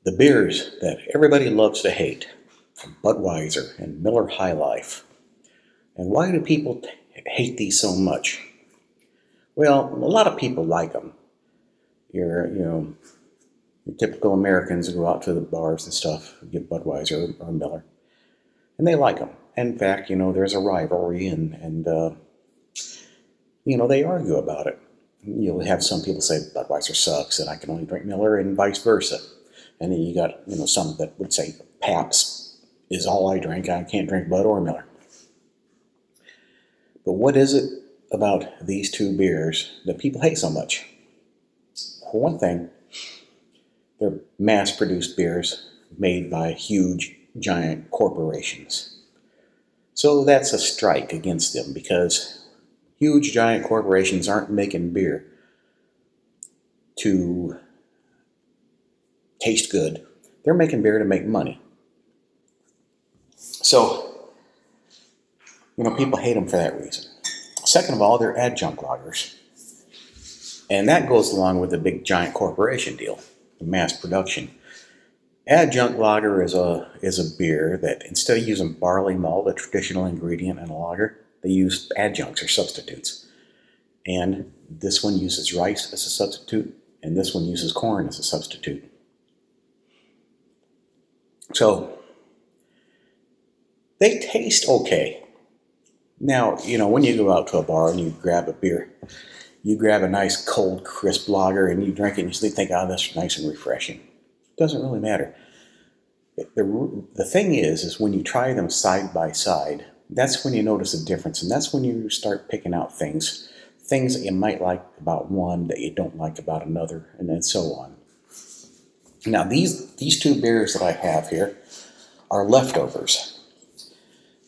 The beers that everybody loves to hate, Budweiser and Miller High Life. And why do people hate these so much? Well, a lot of people like them. Your typical Americans who go out to the bars and stuff, get Budweiser or Miller, and they like them. In fact, there's a rivalry, and they argue about it. You'll have some people say Budweiser sucks, and I can only drink Miller, and vice versa. And then you got, some that would say Pabst is all I drink. I can't drink Bud or Miller. But what is it about these two beers that people hate so much? For one thing, they're mass-produced beers made by huge, giant corporations. So that's a strike against them, because huge, giant corporations aren't making beer to taste good. They're making beer to make money. So, people hate them for that reason. Second of all, they're adjunct lagers. And that goes along with the big giant corporation deal, the mass production. Adjunct lager is a beer that instead of using barley malt, a traditional ingredient in a lager, they use adjuncts or substitutes. And this one uses rice as a substitute, and this one uses corn as a substitute. So, they taste okay. Now, when you go out to a bar and you grab a beer, you grab a nice cold, crisp lager and you drink it and you think, oh, that's nice and refreshing. It doesn't really matter. The thing is when you try them side by side, that's when you notice a difference, and that's when you start picking out things that you might like about one that you don't like about another, and then so on. Now, these two beers that I have here are leftovers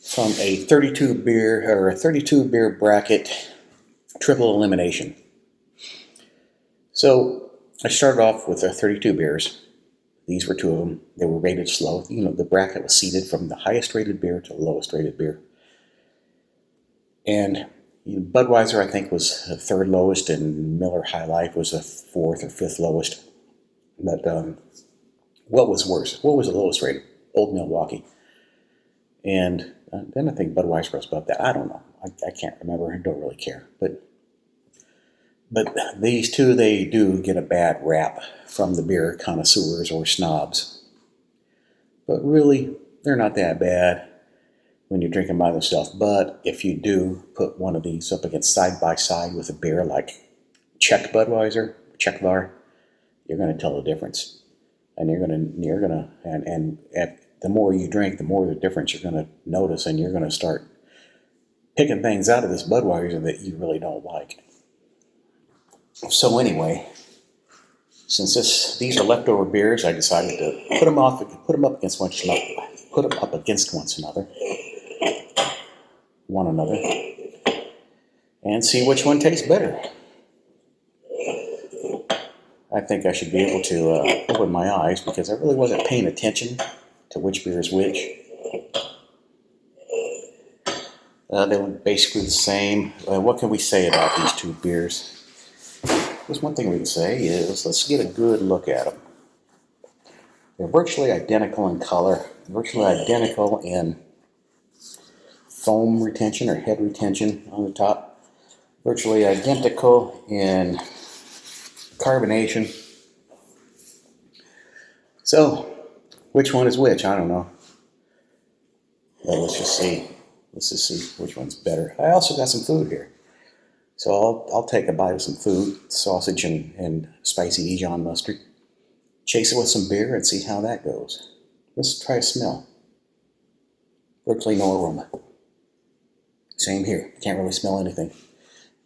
from a 32 beer bracket triple elimination. So I started off with 32 beers. These were two of them. They were rated slow. The bracket was seeded from the highest rated beer to the lowest rated beer. And Budweiser, I think, was the third lowest, and Miller High Life was the fourth or fifth lowest. But what was worse? What was the lowest rated? Old Milwaukee. And then I think Budweiser was above that. I don't know. I can't remember. I don't really care. But these two, they do get a bad rap from the beer connoisseurs or snobs. But really, they're not that bad when you drink them by themselves. But if you do put one of these up against side by side with a beer like Czech Budweiser, Czech Var, you're going to tell the difference. And the more you drink, the more the difference you're going to notice, and you're going to start picking things out of this Budweiser that you really don't like. So anyway, since these are leftover beers, I decided to put them up against one another, and see which one tastes better. I think I should be able to open my eyes, because I really wasn't paying attention to which beer is which. They were basically the same. What can we say about these two beers? There's one thing we can say is, let's get a good look at them. They're virtually identical in color, virtually identical in foam retention or head retention on the top, virtually identical in carbonation. So, which one is which? I don't know. Well, let's just see which one's better. I also got some food here. So I'll take a bite of some food, sausage and spicy Dijon mustard. Chase it with some beer and see how that goes. Let's try a smell. Virtually no aroma. Same here. Can't really smell anything.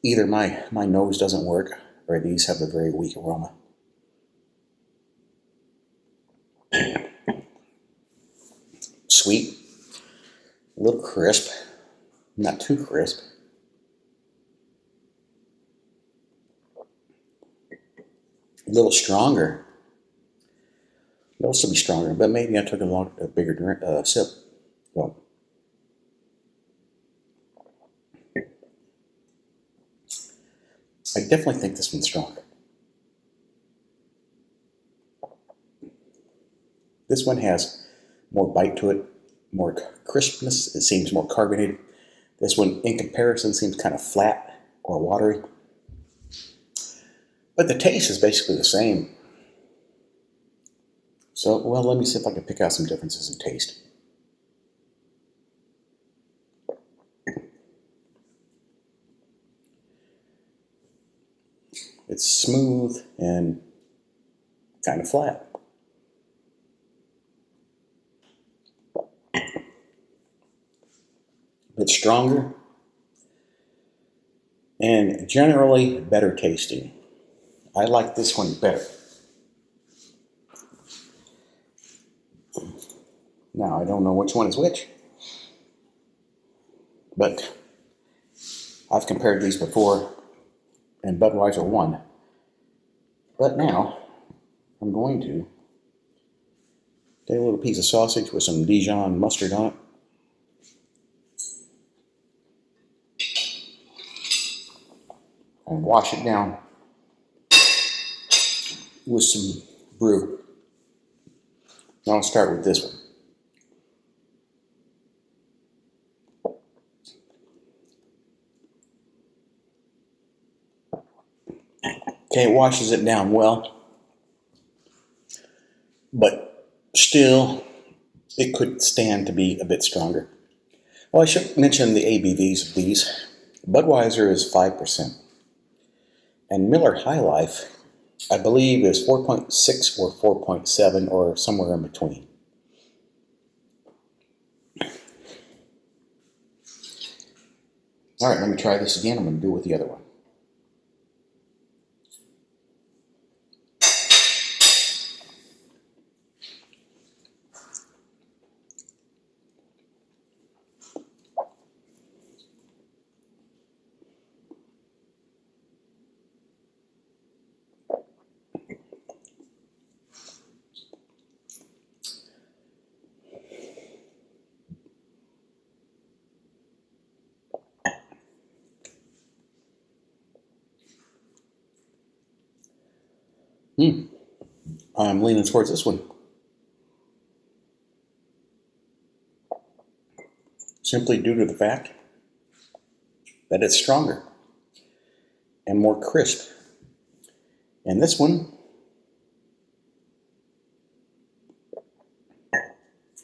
Either my nose doesn't work, or these have a very weak aroma. Sweet. A little crisp. Not too crisp. A little stronger. It also be stronger, but maybe I took a bigger sip. Well, I definitely think this one's stronger. This one has more bite to it, more crispness. It seems more carbonated. This one, in comparison, seems kind of flat or watery. But the taste is basically the same. So, well, let me see if I can pick out some differences in taste. It's smooth and kind of flat. It's stronger and generally better tasting. I like this one better. Now, I don't know which one is which, but I've compared these before, and Budweiser won. But now, I'm going to take a little piece of sausage with some Dijon mustard on it. And wash it down with some brew. Now I'll start with this one. Okay, it washes it down well, but still, it could stand to be a bit stronger. Well, I should mention the ABVs of these. Budweiser is 5%, and Miller High Life, I believe, is 4.6 or 4.7 or somewhere in between. All right, let me try this again. I'm going to do it with the other one. I'm leaning towards this one. Simply due to the fact that it's stronger and more crisp. And this one,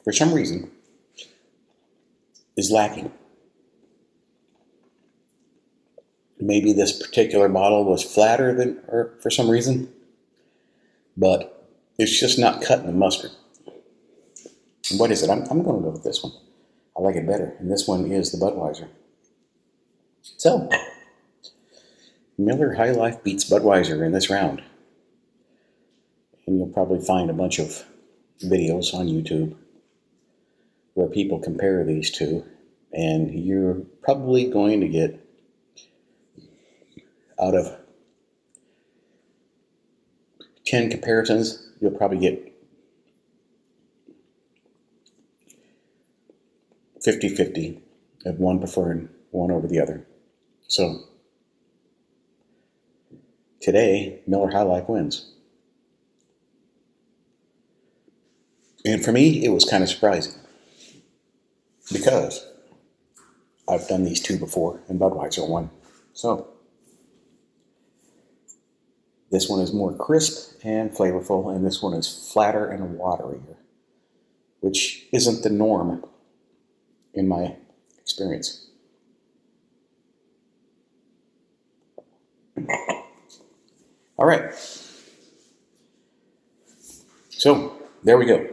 for some reason, is lacking. Maybe this particular bottle was flatter than, or for some reason, but it's just not cutting the mustard. And what is it? I'm going to go with this one. I like it better. And this one is the Budweiser. So, Miller High Life beats Budweiser in this round. And you'll probably find a bunch of videos on YouTube where people compare these two. And you're probably going to get, out of 10 comparisons, you'll probably get 50-50 of one preferring one over the other. So, today, Miller High Life wins. And for me, it was kind of surprising because I've done these two before and Budweiser won. So, this one is more crisp and flavorful, and this one is flatter and waterier, which isn't the norm in my experience. All right. So, there we go.